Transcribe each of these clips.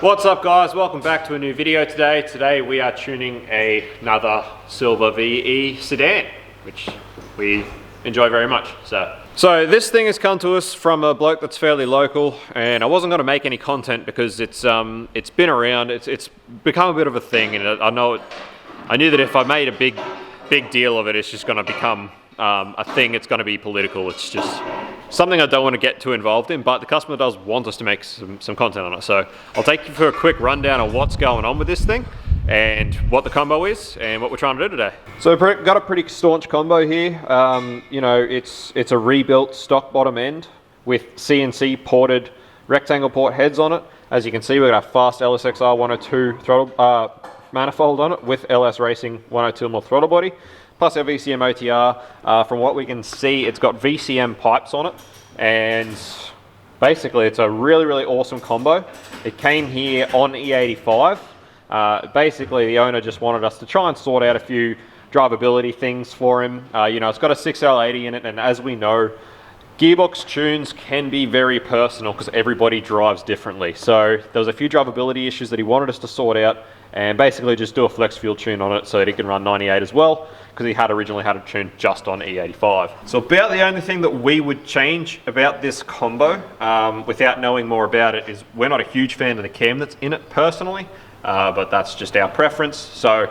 What's up guys, welcome back to a new video today. Today we are tuning another silver VE sedan, which we enjoy very much. So this thing has come to us from a bloke that's fairly local, and I wasn't going to make any content because it's been around, it's become a bit of a thing, and I knew that if I made a big deal of it, it's just going to become a thing. It's going to be political. It's just something I don't want to get too involved in, but the customer does want us to make some content on it. So I'll take you for a quick rundown of what's going on with this thing and what the combo is and what we're trying to do today. So we've got a pretty staunch combo here. You know, it's a rebuilt stock bottom end with CNC ported rectangle port heads on it. As you can see, we've got a fast LSXR 102 throttle manifold on it with LS Racing 102mm throttle body. Plus our VCM OTR. From what we can see, it's got VCM pipes on it, and basically it's a really awesome combo. It came here on E85. Basically the owner just wanted us to try and sort out a few drivability things for him. You know, it's got a 6L80 in it, and as we know, gearbox tunes can be very personal because everybody drives differently. So there was a few drivability issues that he wanted us to sort out, and basically just do a flex fuel tune on it so that he can run 98 as well, because he had originally had it tuned just on E85. So about the only thing that we would change about this combo, without knowing more about it, is we're not a huge fan of the cam that's in it personally, but that's just our preference. So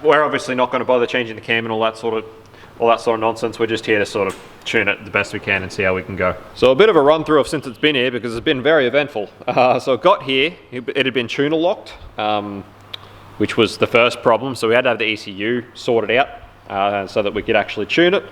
we're obviously not going to bother changing the cam and all that sort of nonsense. We're just here to sort of tune it the best we can and see how we can go. So a bit of a run through of since it's been here, because it's been very eventful. So it got here, it had been tuner locked, which was the first problem. So we had to have the ECU sorted out so that we could actually tune it.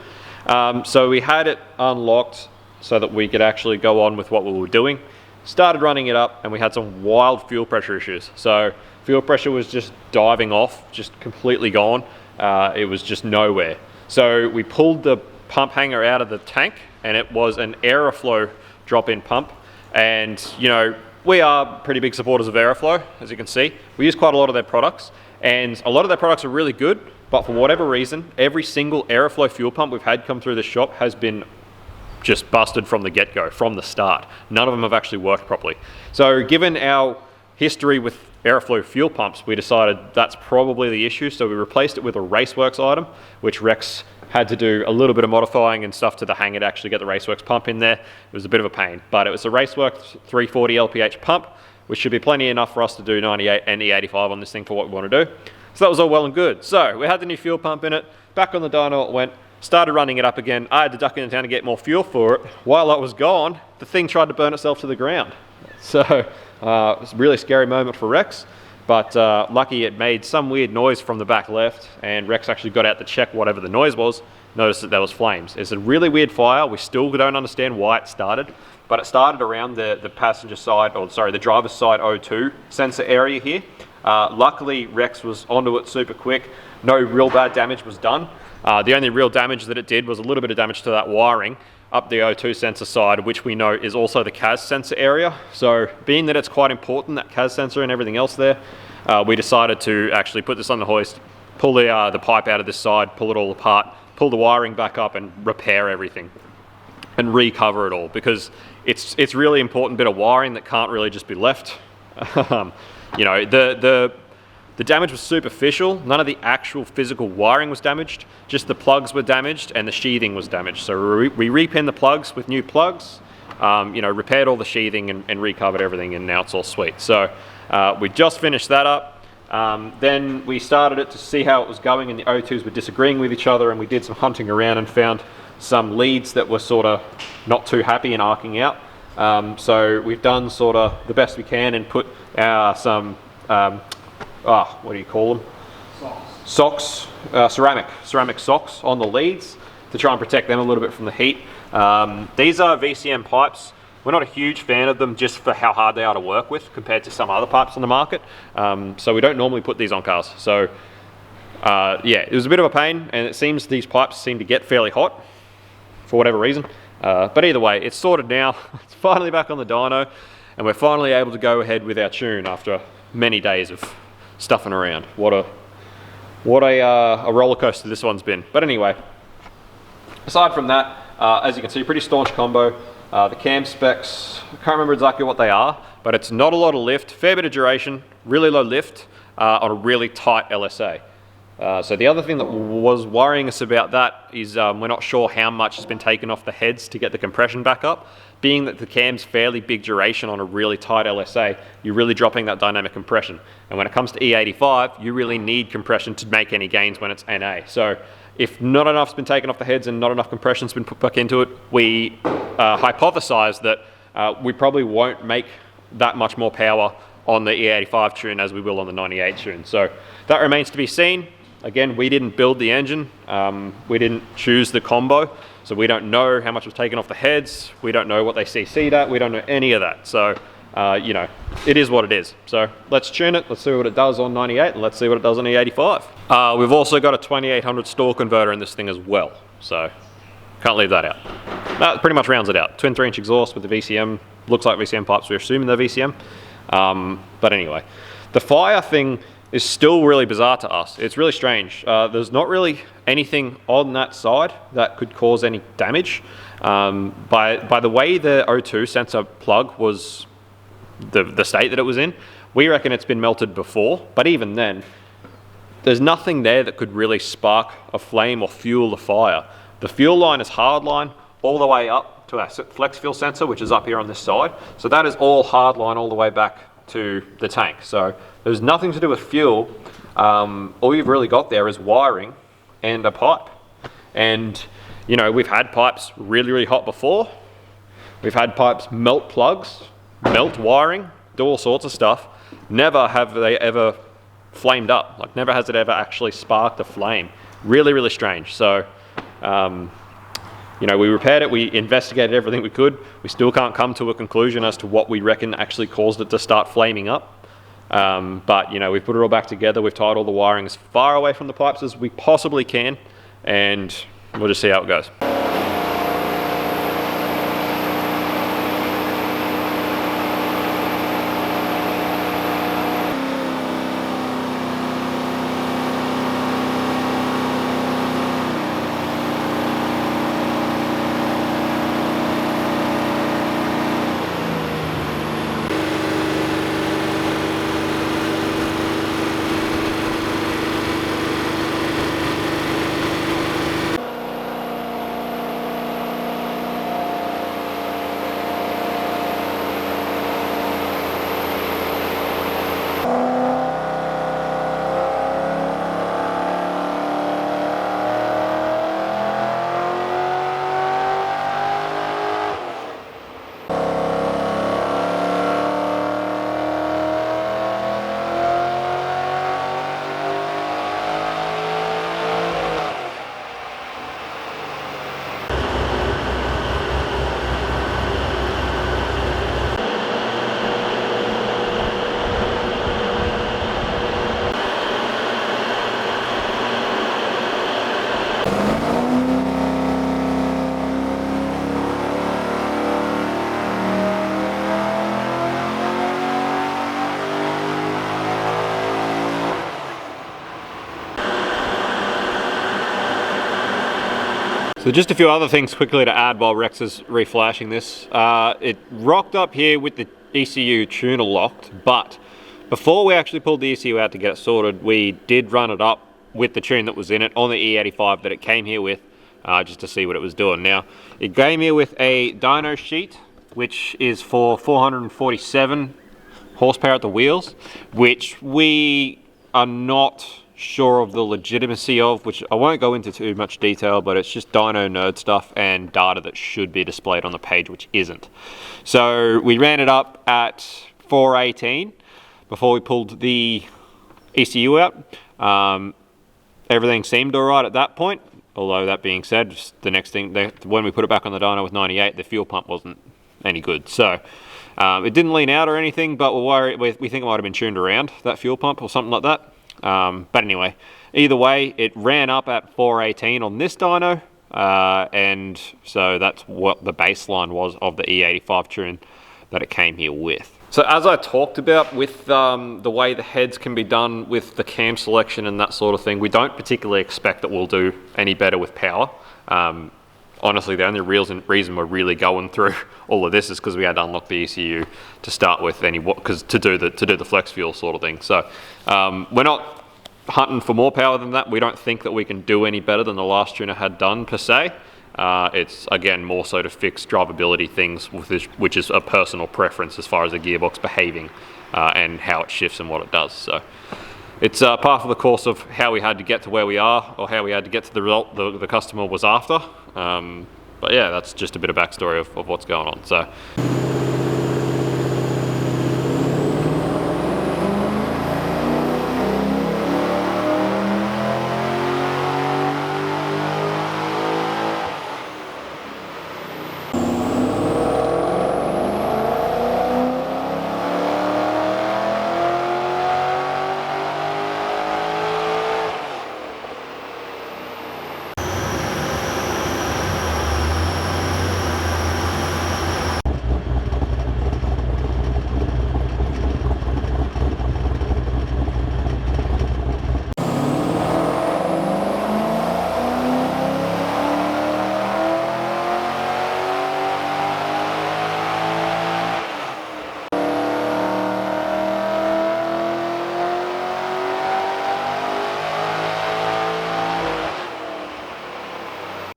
So we had it unlocked so that we could actually go on with what we were doing. Started running it up, and we had some wild fuel pressure issues. So fuel pressure was just diving off, just completely gone. It was just nowhere. So we pulled the pump hanger out of the tank, and it was an Aeroflow drop-in pump. And you know, we are pretty big supporters of Aeroflow, as you can see. We use quite a lot of their products, and a lot of their products are really good, but for whatever reason, every single Aeroflow fuel pump we've had come through the shop has been just busted from the get-go, from the start. None of them have actually worked properly. So given our history with Aeroflow fuel pumps, we decided that's probably the issue, so we replaced it with a Raceworks item, which Rex had to do a little bit of modifying and stuff to the hanger to actually get the Raceworks pump in there. It was a bit of a pain, but it was a Raceworks 340 LPH pump, which should be plenty enough for us to do 98 and E85 on this thing for what we want to do. So that was all well and good. So we had the new fuel pump in it, back on the dyno it went, started running it up again. I had to duck into town to get more fuel for it. While I was gone, the thing tried to burn itself to the ground. So it was a really scary moment for Rex, but lucky it made some weird noise from the back left, and Rex actually got out to check whatever the noise was, noticed that there was flames. It's a really weird fire. We still don't understand why it started, but it started around the passenger side, or sorry, the driver's side O2 sensor area here. Luckily, Rex was onto it super quick. No real bad damage was done. The only real damage that it did was a little bit of damage to that wiring up the O2 sensor side, which we know is also the CAS sensor area. So being that it's quite important, that CAS sensor and everything else there, we decided to actually put this on the hoist, pull the pipe out of this side, pull it all apart, pull the wiring back up and repair everything and recover it all, because it's really important bit of wiring that can't really just be left. You know, the damage was superficial. None of the actual physical wiring was damaged, just the plugs were damaged and the sheathing was damaged. So we repinned the plugs with new plugs, you know, repaired all the sheathing and recovered everything, and now it's all sweet. So we just finished that up. Then we started it to see how it was going, and the O2s were disagreeing with each other, and we did some hunting around and found some leads that were sort of not too happy and arcing out. So we've done sort of the best we can and put some what do you call them? Socks, ceramic socks on the leads to try and protect them a little bit from the heat. These are VCM pipes. We're not a huge fan of them just for how hard they are to work with compared to some other pipes on the market. So we don't normally put these on cars. So yeah, it was a bit of a pain, and it seems these pipes seem to get fairly hot for whatever reason. But either way, it's sorted now. It's finally back on the dyno, and we're finally able to go ahead with our tune after many days of stuffing around. What a roller coaster this one's been. But anyway, aside from that, as you can see, pretty staunch combo. The cam specs, I can't remember exactly what they are, but it's not a lot of lift, fair bit of duration, really low lift on a really tight LSA. So the other thing that was worrying us about that is we're not sure how much has been taken off the heads to get the compression back up. Being that the cam's fairly big duration on a really tight LSA, you're really dropping that dynamic compression. And when it comes to E85, you really need compression to make any gains when it's NA. So if not enough's been taken off the heads and not enough compression's been put back into it, we hypothesize that we probably won't make that much more power on the E85 tune as we will on the 98 tune. So that remains to be seen. Again, we didn't build the engine, we didn't choose the combo, so we don't know how much was taken off the heads, we don't know what they CC'd at, we don't know any of that. So, you know, it is what it is. So let's tune it, let's see what it does on 98, and let's see what it does on E85. We've also got a 2800 stall converter in this thing as well, so can't leave that out. That pretty much rounds it out. Twin 3-inch exhaust with the VCM, looks like VCM pipes, we're assuming they're VCM. But anyway, the fire thing is still really bizarre to us. It's really strange. There's not really anything on that side that could cause any damage. By the way the O2 sensor plug was, the state that it was in, we reckon it's been melted before, but even then, there's nothing there that could really spark a flame or fuel the fire. The fuel line is hard line all the way up to our flex fuel sensor, which is up here on this side. So that is all hard line all the way back to the tank. So there's nothing to do with fuel. All you've really got there is wiring and a pipe. And you know, we've had pipes really, really hot before. We've had pipes melt plugs, melt wiring, do all sorts of stuff. Never have they ever flamed up. Like, never has it ever actually sparked a flame. Really, really strange. So, you know, we repaired it, we investigated everything we could. We still can't come to a conclusion as to what we reckon actually caused it to start flaming up. But, you know, we've put it all back together. We've tied all the wiring as far away from the pipes as we possibly can. And we'll just see how it goes. So just a few other things quickly to add while Rex is reflashing this. It rocked up here with the ECU tuner locked, but before we actually pulled the ECU out to get it sorted, we did run it up with the tune that was in it on the E85 that it came here with, just to see what it was doing. Now, it came here with a dyno sheet, which is for 447 horsepower at the wheels, which we are not sure of the legitimacy of, which I won't go into too much detail, but it's just dyno nerd stuff and data that should be displayed on the page, which isn't. So we ran it up at 418 before we pulled the ECU out. Everything seemed alright at that point, although that being said, the next thing, when we put it back on the dyno with 98, the fuel pump wasn't any good. So it didn't lean out or anything, but we think it might have been tuned around, that fuel pump or something like that. But anyway, either way, it ran up at 418 on this dyno, and so that's what the baseline was of the E85 tune that it came here with. So as I talked about with the way the heads can be done with the cam selection and that sort of thing, we don't particularly expect that we'll do any better with power. honestly, the only reason we're really going through all of this is because we had to unlock the ECU to start with, because to do the flex fuel sort of thing. So we're not hunting for more power than that. We don't think that we can do any better than the last tuner had done per se. It's again more so to fix drivability things, which is a personal preference as far as the gearbox behaving and how it shifts and what it does. So it's part of the course of how we had to get to where we are, or how we had to get to the result the customer was after. But yeah, that's just a bit of backstory of what's going on. So.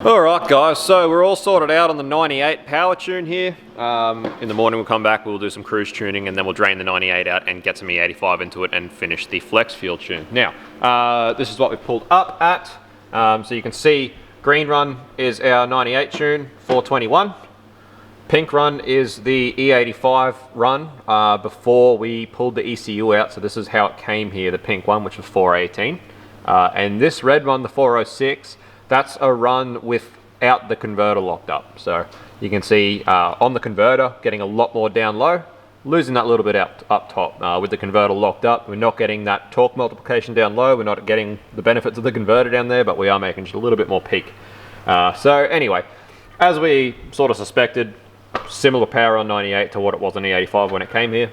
Alright guys, so we're all sorted out on the 98 power tune here. In the morning we'll come back, we'll do some cruise tuning, and then we'll drain the 98 out and get some E85 into it and finish the flex fuel tune. Now, this is what we pulled up at. So you can see green run is our 98 tune, 421. Pink run is the E85 run before we pulled the ECU out. So this is how it came here, the pink one, which was 418. And this red one, the 406, that's a run without the converter locked up. So you can see on the converter, getting a lot more down low, losing that little bit up top. With the converter locked up, we're not getting that torque multiplication down low, we're not getting the benefits of the converter down there, but we are making just a little bit more peak. So anyway, as we sort of suspected, similar power on 98 to what it was on E85 when it came here.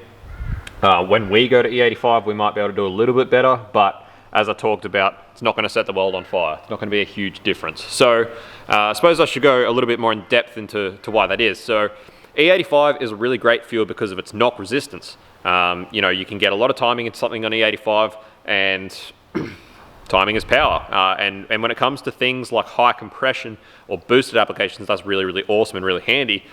When we go to E85, we might be able to do a little bit better, but as I talked about, it's not going to set the world on fire. It's not going to be a huge difference. So I suppose I should go a little bit more in depth into why that is. So E85 is a really great fuel because of its knock resistance. You know, you can get a lot of timing into something on E85, and timing is power. And when it comes to things like high compression or boosted applications, that's really, really awesome and really handy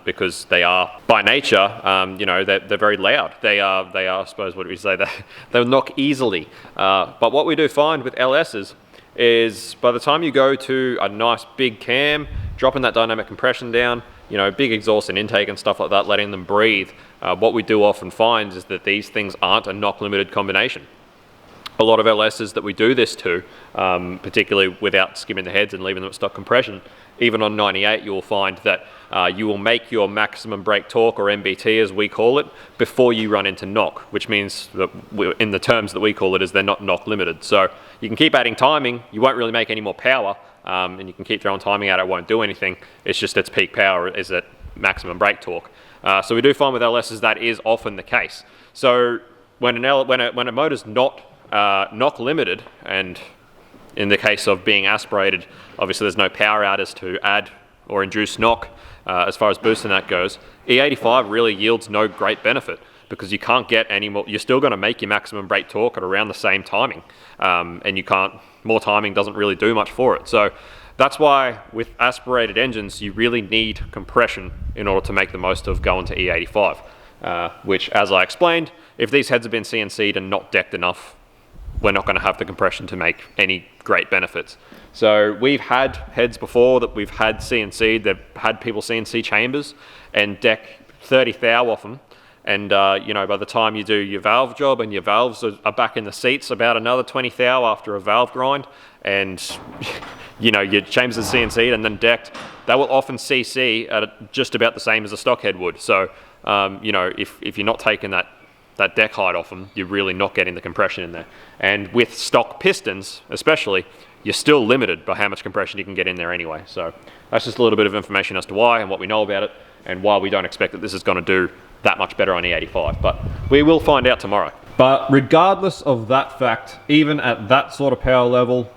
because they are, by nature, you know, they're very loud. They are, I suppose, what do we say? They'll knock easily. But what we do find with LSs is by the time you go to a nice big cam, dropping that dynamic compression down, you know, big exhaust and intake and stuff like that, letting them breathe, what we do often find is that these things aren't a knock limited combination. A lot of LSs that we do this to, particularly without skimming the heads and leaving them at stock compression, even on 98 you will find that you will make your maximum brake torque, or MBT as we call it, before you run into knock, which means that in the terms that we call it is they're not knock limited. So you can keep adding timing, you won't really make any more power, and you can keep throwing timing at it, it won't do anything. It's just its peak power is at maximum brake torque. So we do find with LSs that is often the case. So when a motor's not knock limited, and in the case of being aspirated, obviously there's no power out as to add or induce knock as far as boosting that goes, E85 really yields no great benefit because you can't get any more. You're still going to make your maximum brake torque at around the same timing, and you can't, more timing doesn't really do much for it. So that's why with aspirated engines you really need compression in order to make the most of going to E85, which, as I explained, if these heads have been CNC'd and not decked enough, we're not going to have the compression to make any great benefits. So we've had heads before that we've had CNC'd, they've had people CNC chambers and deck 30 thou off them, and you know, by the time you do your valve job and your valves are back in the seats about another 20 thou after a valve grind, and you know, your chambers are CNC'd and then decked, they will often CC at just about the same as a stock head would. So you know, if you're not taking that deck height off them, you're really not getting the compression in there. And with stock pistons especially, you're still limited by how much compression you can get in there anyway. So that's just a little bit of information as to why and what we know about it, and why we don't expect that this is going to do that much better on E85, but we will find out tomorrow. But regardless of that fact, even at that sort of power level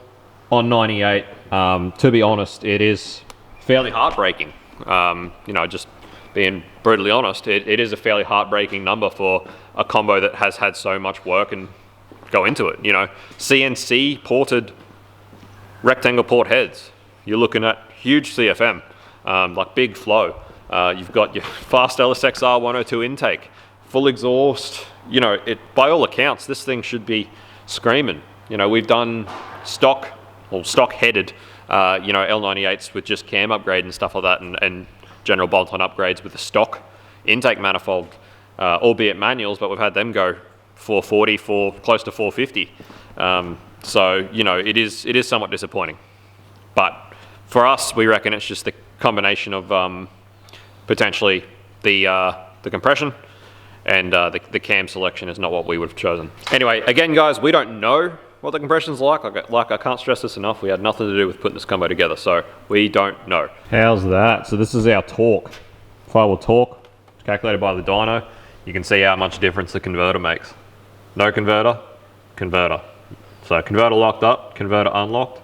on 98, to be honest, it is fairly heartbreaking. You know, just being brutally honest, it is a fairly heartbreaking number for a combo that has had so much work and go into it. You know, CNC ported rectangle port heads. You're looking at huge CFM, like big flow. You've got your fast LSXR 102 intake, full exhaust. You know, by all accounts, this thing should be screaming. You know, we've done stock headed, you know, L98s with just cam upgrade and stuff like that, and general bolt-on upgrades with the stock intake manifold, albeit manuals, but we've had them go 440 for close to 450. So, you know, it is somewhat disappointing. But for us, we reckon it's just the combination of potentially the compression and the cam selection is not what we would have chosen. Anyway, again, guys, we don't know what the compression's like. I can't stress this enough. We had nothing to do with putting this combo together, so we don't know. How's that? So this is our torque, firewall torque, calculated by the dyno. You can see how much difference the converter makes. No converter, converter. So converter locked up, converter unlocked.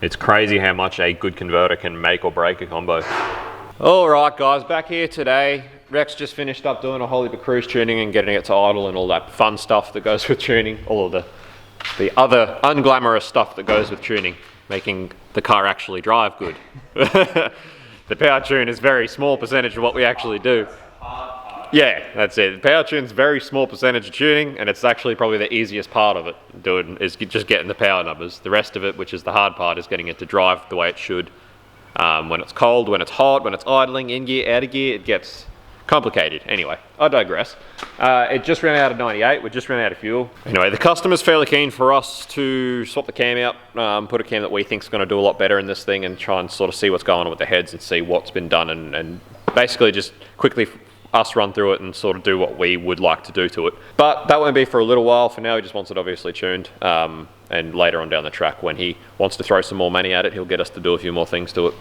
It's crazy how much a good converter can make or break a combo. All right, guys, back here today. Rex just finished up doing a whole heap of cruise tuning and getting it to idle and all that fun stuff that goes with tuning, all of the other unglamorous stuff that goes with tuning, making the car actually drive good. The power tune is a very small percentage of what we actually do. Yeah, that's it. The power tune's very small percentage of tuning, and it's actually probably the easiest part of it, is just getting the power numbers. The rest of it, which is the hard part, is getting it to drive the way it should. When it's cold, when it's hot, when it's idling, in gear, out of gear, it gets complicated. Anyway, I digress. It just ran out of 98. We just ran out of fuel. Anyway, the customer's fairly keen for us to swap the cam out, put a cam that we think is going to do a lot better in this thing, and try and sort of see what's going on with the heads and see what's been done, and basically just quickly us run through it and sort of do what we would like to do to it. But that won't be for a little while. For now, he just wants it obviously tuned, and later on down the track, when he wants to throw some more money at it, he'll get us to do a few more things to it.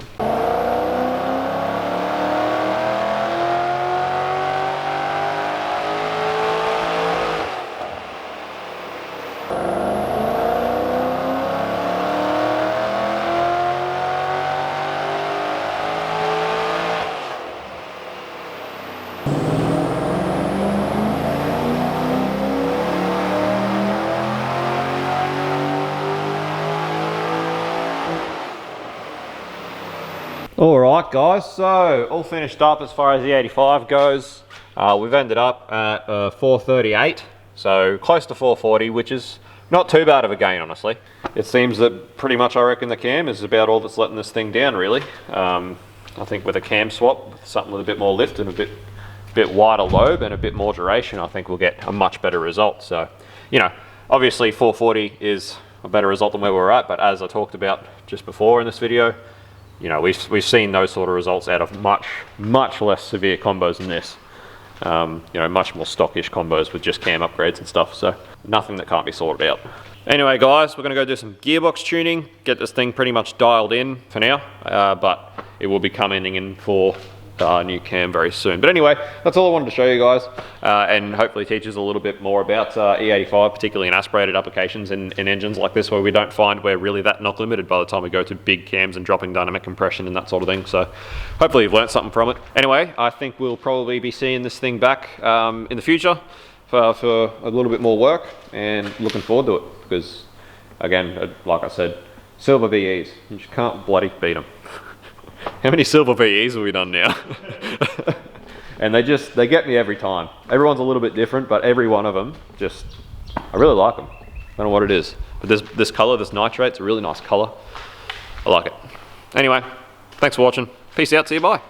Alright guys, so all finished up as far as the 85 goes. We've ended up at 438, so close to 440, which is not too bad of a gain, honestly. It seems that pretty much, I reckon, the cam is about all that's letting this thing down, really. I think with a cam swap, something with a bit more lift and a bit wider lobe and a bit more duration, I think we'll get a much better result. So, you know, obviously 440 is a better result than where we were at, but as I talked about just before in this video, you know, we've seen those sort of results out of much less severe combos than this. You know, much more stockish combos with just cam upgrades and stuff. So nothing that can't be sorted out. Anyway, guys, we're going to go do some gearbox tuning, get this thing pretty much dialed in for now, but it will be coming in for a new cam very soon. But anyway, that's all I wanted to show you guys, and hopefully teach us a little bit more about E85, particularly in aspirated applications in engines like this, where we don't find we're really that knock limited by the time we go to big cams and dropping dynamic compression and that sort of thing. So hopefully you've learned something from it. Anyway, I think we'll probably be seeing this thing back in the future for a little bit more work, and looking forward to it, because again, like I said, silver VEs, you just can't bloody beat them. How many silver VEs have we done now? And they get me every time. Everyone's a little bit different, but every one of them, I really like them. I don't know what it is, but this color, this nitrate's a really nice color. I like it. Anyway, thanks for watching. Peace out, see you, bye.